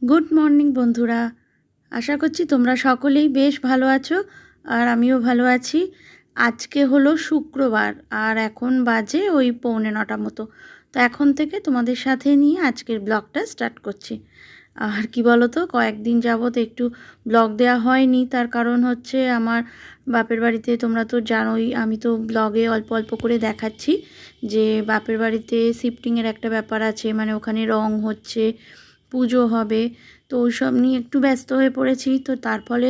Good morning বন্ধুরা, আশা করছি তোমরা সকলেই বেশ ভালো আছো আর আমিও ভালো আছি। আজকে হলো শুক্রবার আর এখন বাজে ওই 8:45 মতো। তো এখন থেকে তোমাদের সাথে নিয়ে আজকের ব্লগটা স্টার্ট করছি। আর কি বলো তো, কয়েকদিন যাবত একটু ব্লগ দেওয়া হয়নি, তার কারণ হচ্ছে আমার বাপের বাড়িতে তোমরা তো জানোই, আমি তো ব্লগে অল্প অল্প করে দেখাচ্ছি যে বাপের বাড়িতে শিফটিংয়ের একটা ব্যাপার আছে, মানে ওখানে রং হচ্ছে, পুজো হবে, তো ওইসব নিয়ে একটু ব্যস্ত হয়ে পড়েছি। তো তার ফলে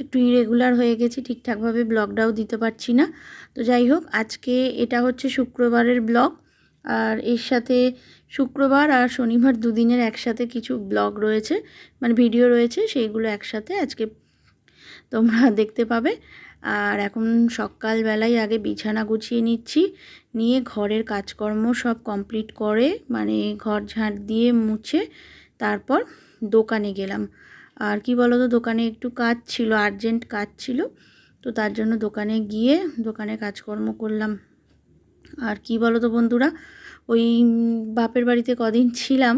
একটু ইরেগুলার হয়ে গেছি, ঠিকঠাকভাবে ব্লগটাও দিতে পারছি না। তো যাই হোক, আজকে এটা হচ্ছে শুক্রবারের ব্লগ, আর এর সাথে শুক্রবার আর শনিবার দুদিনের একসাথে কিছু ব্লগ রয়েছে, মানে ভিডিও রয়েছে, সেইগুলো একসাথে আজকে তোমরা দেখতে পাবে। আর এখন সকালবেলায় আগে বিছানা গুছিয়ে নিচ্ছি, নিয়ে ঘরের কাজকর্ম সব কমপ্লিট করে, মানে ঘর ঝাঁট দিয়ে মুছে তারপর দোকানে গেলাম। আর কি বলো তো, দোকানে একটু কাজ ছিল, আর্জেন্ট কাজ ছিল, তো তার জন্য দোকানে গিয়ে দোকানে কাজকর্ম করলাম। আর কি বলো তো বন্ধুরা, ওই বাপের বাড়িতে কদিন ছিলাম,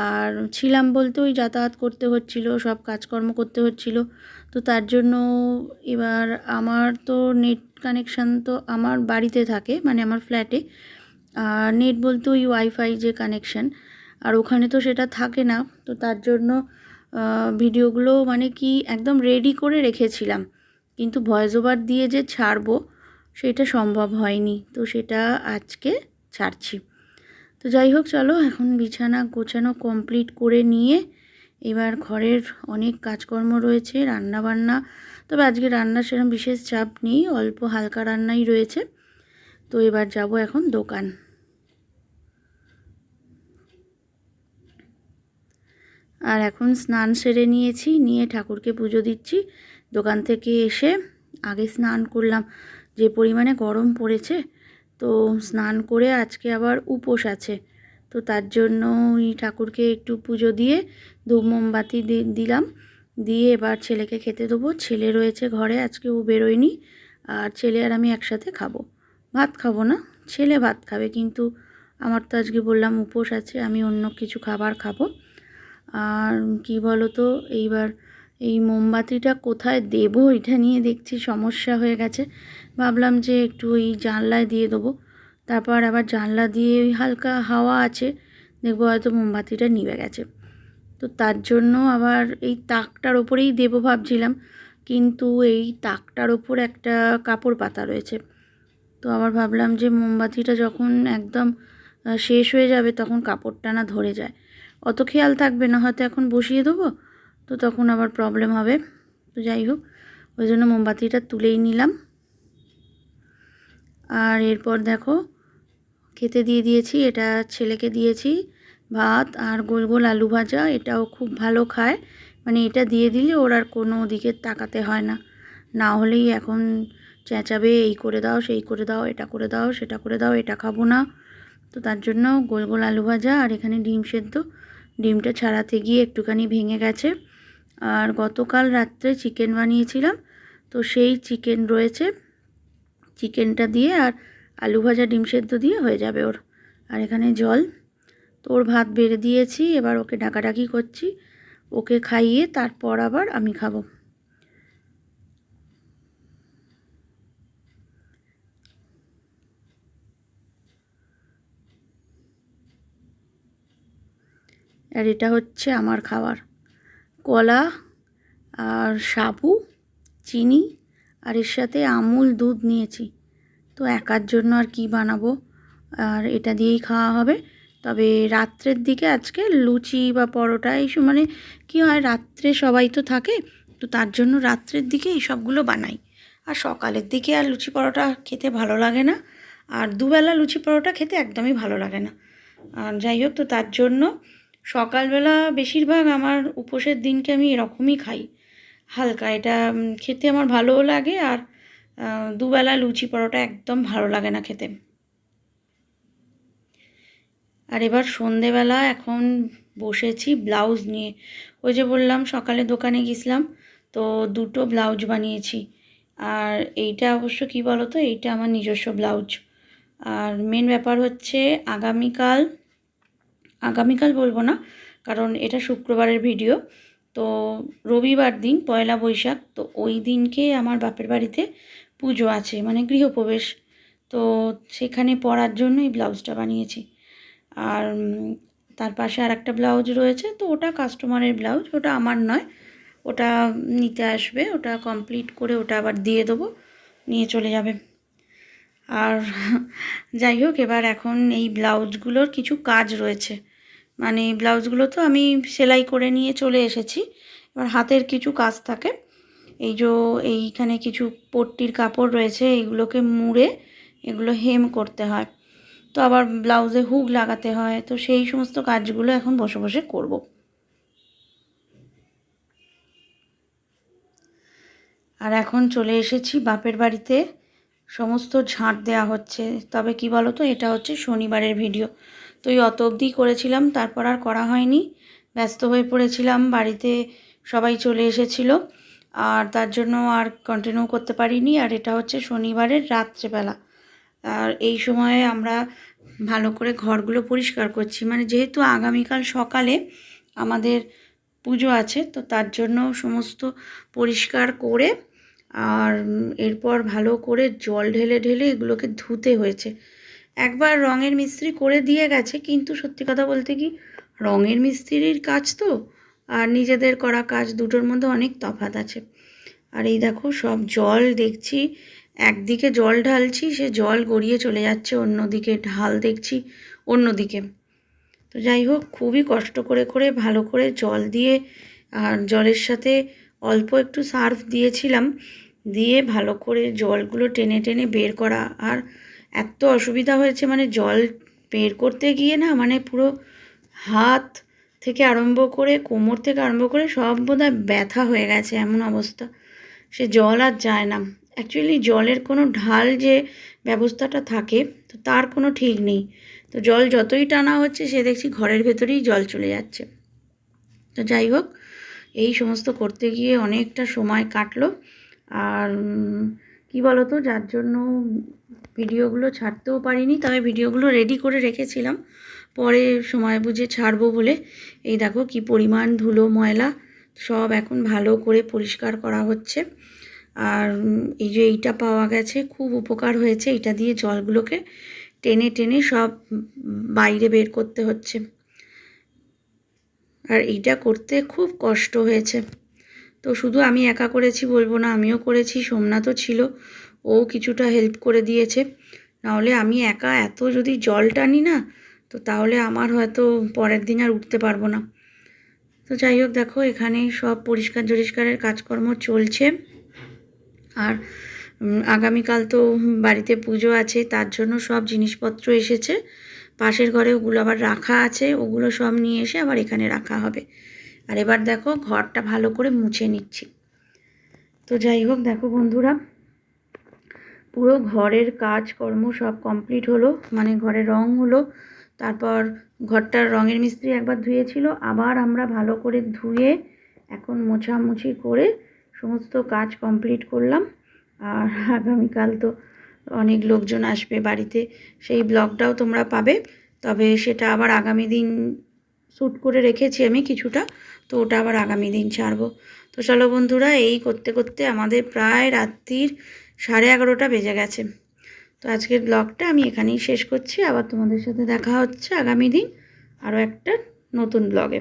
আর ছিলাম বলতে ওই যাতায়াত করতে হচ্ছিল, সব কাজকর্ম করতে হচ্ছিল। তো তার জন্য এবার আমার তো নেট কানেকশান তো আমার বাড়িতে থাকে, মানে আমার ফ্ল্যাটে, আর নেট বলতে ওই ওয়াইফাই যে কানেকশান, আর ওখানে তো সেটা থাকে না। তো তার জন্য ভিডিওগুলো মানে কি একদম রেডি করে রেখেছিলাম, কিন্তু ভয়েস ওভার দিয়ে যে ছাড়বো সেটা সম্ভব হয়নি, তো সেটা আজকে ছাড়ছি। তো যাই হোক, চলো এখন বিছানা গোছানো কমপ্লিট করে নিয়ে এবার ঘরের অনেক কাজকর্ম রয়েছে, রান্না বান্না, তবে আজকে রান্নার সেরকম বিশেষ চাপ নেই, অল্প হালকা রান্নাই রয়েছে। তো এবার যাব এখন দোকান। আর এখন স্নান সেরে নিয়েছি, নিয়ে ঠাকুরকে পুজো দিচ্ছি। দোকান থেকে এসে আগে স্নান করলাম, যে পরিমাণে গরম পড়েছে, তো স্নান করে আজকে আবার উপোস আছে, তো তার জন্য ওই ঠাকুরকে একটু পুজো দিয়ে ধূপ মোমবাতি দিলাম, দিয়ে এবার ছেলেকে খেতে দেবো। ছেলে রয়েছে ঘরে, আজকে ও বেরোয়নি, আর ছেলে আর আমি একসাথে খাবো। ভাত খাবো না, ছেলে ভাত খাবে, কিন্তু আমার তো আজকে বললাম উপোস আছে, আমি অন্য কিছু খাবার খাবো। আর কি বলো তো, এইবার এই মোমবাতিটা কোথায় দেবো এটা নিয়ে দেখছি সমস্যা হয়ে গেছে। ভাবলাম যে একটু ওই জানলায় দিয়ে দেবো, তারপর আবার জানলা দিয়ে ওই হালকা হাওয়া আছে, দেখবো হয়তো মোমবাতিটা নিভে গেছে। তো তার জন্য আবার এই তাকটার ওপরেই দেবো ভাবছিলাম, কিন্তু এই তাকটার ওপর একটা কাপড় পাতা রয়েছে। তো আবার ভাবলাম যে মোমবাতিটা যখন একদম শেষ হয়ে যাবে তখন কাপড়টা না ধরে যায়, অত খেয়াল থাকবে না, হয়তো এখন বসিয়ে দেবো, তো তখন আবার প্রবলেম হবে। তো যাই হোক, ওই জন্য মোমবাতিটা তুলেই নিলাম। আর এরপর দেখো, খেতে দিয়ে দিয়েছি, এটা ছেলেকে দিয়েছি ভাত আর গোল গোল আলু ভাজা, এটাও খুব ভালো খায়, মানে এটা দিয়ে দিলে ওর আর কোনো দিকে তাকাতে হয় না, না হলেই এখন চেঁচাবে, এই করে দাও, সেই করে দাও, এটা করে দাও, সেটা করে দাও, এটা খাবো না। তো তার জন্য গোল গোল আলু ভাজা, আর এখানে ডিম সেদ্ধ, ডিমটা ছাড়াতে গিয়ে একটুখানি ভেঙে গেছে। আর গতকাল রাত্রে চিকেন বানিয়েছিলাম, তো সেই চিকেন রয়েছে, চিকেনটা দিয়ে আর আলু ভাজা ডিম সেদ্ধ দিয়ে হয়ে যাবে ওর। আর এখানে জল, তো ওর ভাত বেড়ে দিয়েছি, এবার ওকে ডাকাডাকি করছি, ওকে খাইয়ে তারপর আবার আমি খাবো। আর এটা হচ্ছে আমার খাবার, কলা আর সাবু, চিনি, আর এর সাথে আমুল দুধ নিয়েছি। তো একার জন্য আর কি বানাবো, আর এটা দিয়েই খাওয়া হবে। তবে রাত্রের দিকে আজকে লুচি বা পরোটা এইসব, মানে কি হয় রাত্রে সবাই তো থাকে, তো তার জন্য রাত্রের দিকে এই সবগুলো বানাই। আর সকালের দিকে আর লুচি পরোটা খেতে ভালো লাগে না, আর দুবেলা লুচি পরোটা খেতে একদমই ভালো লাগে না। আর যাই হোক, তো তার জন্য সকালবেলা বেশিরভাগ আমার উপোসের দিনকে আমি এরকমই খাই, হালকা, এটা খেতে আমার ভালোও লাগে। আর দুবেলা লুচি পরোটা একদম ভালো লাগে না খেতে। আর এবার সন্ধেবেলা এখন বসেছি ব্লাউজ নিয়ে, ওই যে বললাম সকালে দোকানে গেছিলাম, তো দুটো ব্লাউজ বানিয়েছি। আর এইটা অবশ্য কি বলো তো, এইটা আমার নিজস্ব ব্লাউজ। আর মেন ব্যাপার হচ্ছে আগামীকাল বলবো না, কারণ এটা শুক্রবারের ভিডিও। তো রবিবার দিন পয়লা বৈশাখ, তো ওই দিনকে আমার বাপের বাড়িতে পুজো আছে, মানে গৃহপ্রবেশ। তো সেখানে পরার জন্য এই ব্লাউজটা বানিয়েছি। আর তার পাশে আর একটা ব্লাউজ রয়েছে, তো ওটা কাস্টমারের ব্লাউজ, ওটা আমার নয়, ওটা নিতে আসবে, ওটা কমপ্লিট করে ওটা আবার দিয়ে দেবো, নিয়ে চলে যাবে। আর যাই হোক, এবার এখন এই ব্লাউজগুলোর কিছু কাজ রয়েছে, মানে ব্লাউজগুলো তো আমি সেলাই করে নিয়ে চলে এসেছি, এবার হাতের কিছু কাজ থাকে। এইখানে কিছু পট্টির কাপড় রয়েছে, এইগুলোকে মুড়ে এগুলো হেম করতে হয়, তো আবার ব্লাউজে হুক লাগাতে হয়, তো সেই সমস্ত কাজগুলো এখন বসে বসে করব। আর এখন চলে এসেছি বাপের বাড়িতে, সমস্ত ঝাঁট দেওয়া হচ্ছে। তবে কি বলো তো, এটা হচ্ছে শনিবারের ভিডিও, তো এই অত অবধি করেছিলাম, তারপর আর করা হয়নি, ব্যস্ত হয়ে পড়েছিলাম, বাড়িতে সবাই চলে এসেছিল, আর তার জন্য আর কন্টিনিউ করতে পারিনি। আর এটা হচ্ছে শনিবারের রাত্রেবেলা, আর এই সময়ে আমরা ভালো করে ঘরগুলো পরিষ্কার করছি, মানে যেহেতু আগামীকাল সকালে আমাদের পুজো আছে, তো তার জন্য সমস্ত পরিষ্কার করে আর এরপর ভালো করে জল ঢেলে ঢেলে এগুলোকে ধুতে হয়েছে। একবার রঙের মিস্ত্রি করে দিয়ে গেছে, কিন্তু সত্যি কথা বলতে কি, রঙের মিস্ত্রির কাজ তো আর নিজেদের করা কাজ দুটোর মধ্যে অনেক তফাৎ আছে। আর এই দেখো, সব জল দেখছি, একদিকে জল ঢালছি, সে জল গড়িয়ে চলে যাচ্ছে অন্যদিকে, ঢাল দেখছি অন্যদিকে। তো যাই হোক, খুবই কষ্ট করে করে ভালো করে জল দিয়ে, আর জলের সাথে অল্প একটু সার্ফ দিয়েছিলাম, দিয়ে ভালো করে জলগুলো টেনে টেনে বের করা। আর এত অসুবিধা হয়েছে, মানে জল বের করতে গিয়ে না, মানে পুরো হাত থেকে আরম্ভ করে কোমর থেকে আরম্ভ করে সব বোধহয় ব্যথা হয়ে গেছে, এমন অবস্থা। সে জল আর যায় না। অ্যাকচুয়ালি জলের কোনো ঢাল যে ব্যবস্থাটা থাকে, তো তার কোনো ঠিক নেই। তো জল যতই টানা হচ্ছে, সে দেখছি ঘরের ভেতরেই জল চলে যাচ্ছে। তো যাই হোক, এই সমস্ত করতে গিয়ে অনেকটা সময় কাটলো। আর কি বলো তো, যার জন্য ভিডিওগুলো ছাড়তেও পারিনি, তবে ভিডিওগুলো রেডি করে রেখেছিলাম, পরে সময় বুঝে ছাড়বো বলে। এই দেখো কি পরিমাণ ধুলো ময়লা, সব এখন ভালো করে পরিষ্কার করা হচ্ছে। আর এই যে এইটা পাওয়া গেছে, খুব উপকার হয়েছে, এটা দিয়ে জলগুলোকে টেনে টেনে সব বাইরে বের করতে হচ্ছে। আর এইটা করতে খুব কষ্ট হয়েছে। তো শুধু আমি একা করেছি বলবো না, আমিও করেছি, সোমনাথও ছিল, ও কিছুটা হেল্প করে দিয়েছে। নাহলে আমি একা এত যদি জল টানি না, তো তাহলে আমার হয়তো পরের দিন আর উঠতে পারবো না। তো যাই হোক, দেখো এখানে সব পরিষ্কার জরিষ্কারের কাজকর্ম চলছে। আর আগামীকাল তো বাড়িতে পুজো আছে, তার জন্য সব জিনিসপত্র এসেছে, পাশের ঘরে ওগুলো আবার রাখা আছে, ওগুলো সব নিয়ে এসে আবার এখানে রাখা হবে। আর এবার দেখো ঘরটা ভালো করে মুছে নিচ্ছি। তো যাই হোক, দেখো বন্ধুরা, পুরো ঘরের কাজকর্ম সব কমপ্লিট হলো, মানে ঘরে রং হলো, তারপর ঘরটার রঙের মিস্ত্রি একবার ধুয়েছিল, আবার আমরা ভালো করে ধুয়ে এখন মোছামুছি করে সমস্ত কাজ কমপ্লিট করলাম। আর আগামীকাল তো অনেক লোকজন আসবে বাড়িতে, সেই ব্লগটাও তোমরা পাবে, তবে সেটা আবার আগামী দিন শ্যুট করে রেখেছি আমি কিছুটা, তো ওটা আবার আগামী দিন ছাড়বো। তো চলো বন্ধুরা, এই করতে করতে আমাদের প্রায় রাত্রির 11:30 বেজে গেছে। তো আজকের ব্লগটা আমি এখানেই শেষ করছি, আবার তোমাদের সাথে দেখা হচ্ছে আগামী দিন আরও একটা নতুন ব্লগে।